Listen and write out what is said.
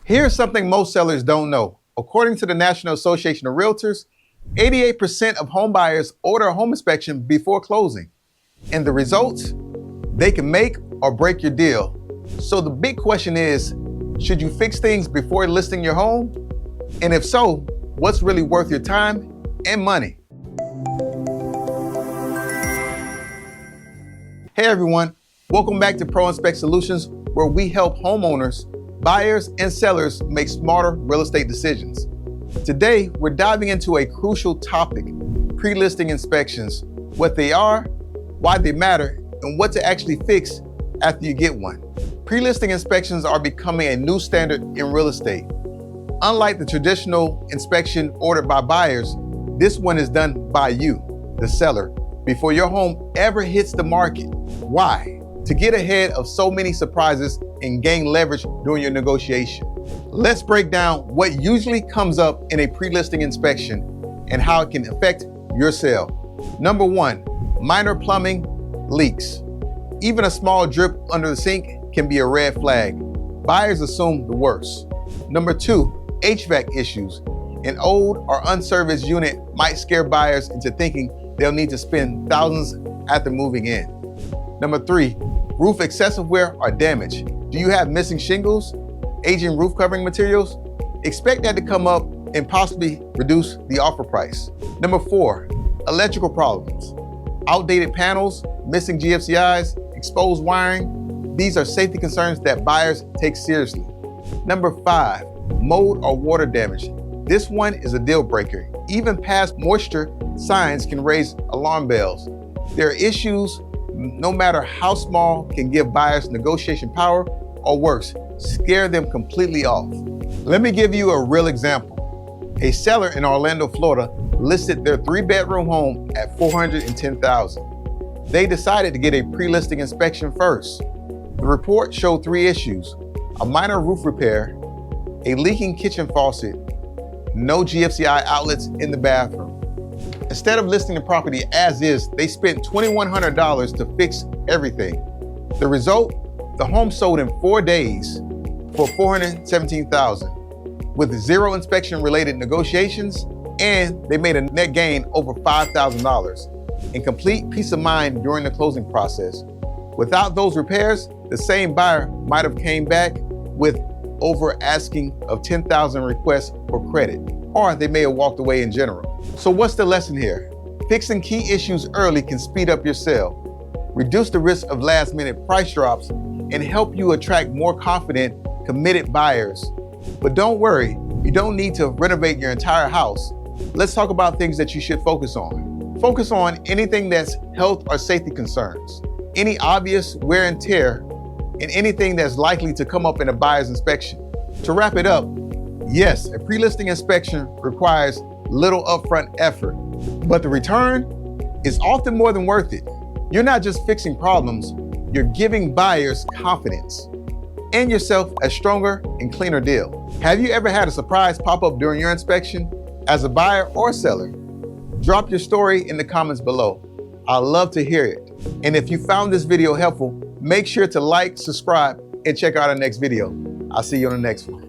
Here's something most sellers don't know. According to the National Association of Realtors, 88% of home buyers order a home inspection before closing. And the results? They can make or break your deal. So the big question is, should you fix things before listing your home? And if so, what's really worth your time and money? Hey everyone, welcome back to Pro Inspect Solutions, where we help homeowners, buyers, and sellers make smarter real estate decisions. Today, we're diving into a crucial topic, pre-listing inspections, what they are, why they matter, and what to actually fix after you get one. Pre-listing inspections are becoming a new standard in real estate. Unlike the traditional inspection ordered by buyers, this one is done by you, the seller, before your home ever hits the market. Why? To get ahead of so many surprises and gain leverage during your negotiation. Let's break down what usually comes up in a pre-listing inspection and how it can affect your sale. Number one, minor plumbing leaks. Even a small drip under the sink can be a red flag. Buyers assume the worst. Number two, HVAC issues. An old or unserviced unit might scare buyers into thinking they'll need to spend thousands after moving in. Number three, roof excessive wear or damage. Do you have missing shingles, aging roof covering materials? Expect that to come up and possibly reduce the offer price. Number four, electrical problems. Outdated panels, missing GFCIs, exposed wiring. These are safety concerns that buyers take seriously. Number five, mold or water damage. This one is a deal breaker. Even past moisture signs can raise alarm bells. There are issues, no matter how small, can give buyers negotiation power, or worse, scare them completely off. Let me give you a real example. A seller in Orlando, Florida listed their 3-bedroom home at $410,000. They decided to get a pre-listing inspection first. The report showed 3 issues: a minor roof repair, a leaking kitchen faucet, no GFCI outlets in the bathroom. Instead of listing the property as is, they spent $2,100 to fix everything. The result? The home sold in 4 days for $417,000 with 0 inspection-related negotiations, and they made a net gain over $5,000 and complete peace of mind during the closing process. Without those repairs, the same buyer might have came back with over asking of 10,000 requests for credit, or they may have walked away in general. So what's the lesson here? Fixing key issues early can speed up your sale, reduce the risk of last-minute price drops, and help you attract more confident, committed buyers. But don't worry, you don't need to renovate your entire house. Let's talk about things that you should focus on. Focus on anything that's health or safety concerns, any obvious wear and tear, and anything that's likely to come up in a buyer's inspection. To wrap it up, yes, a pre-listing inspection requires little upfront effort, but the return is often more than worth it. You're not just fixing problems, you're giving buyers confidence and yourself a stronger and cleaner deal. Have you ever had a surprise pop up during your inspection as a buyer or seller? Drop your story in the comments below. I'd love to hear it. And if you found this video helpful, make sure to like, subscribe, and check out our next video. I'll see you on the next one.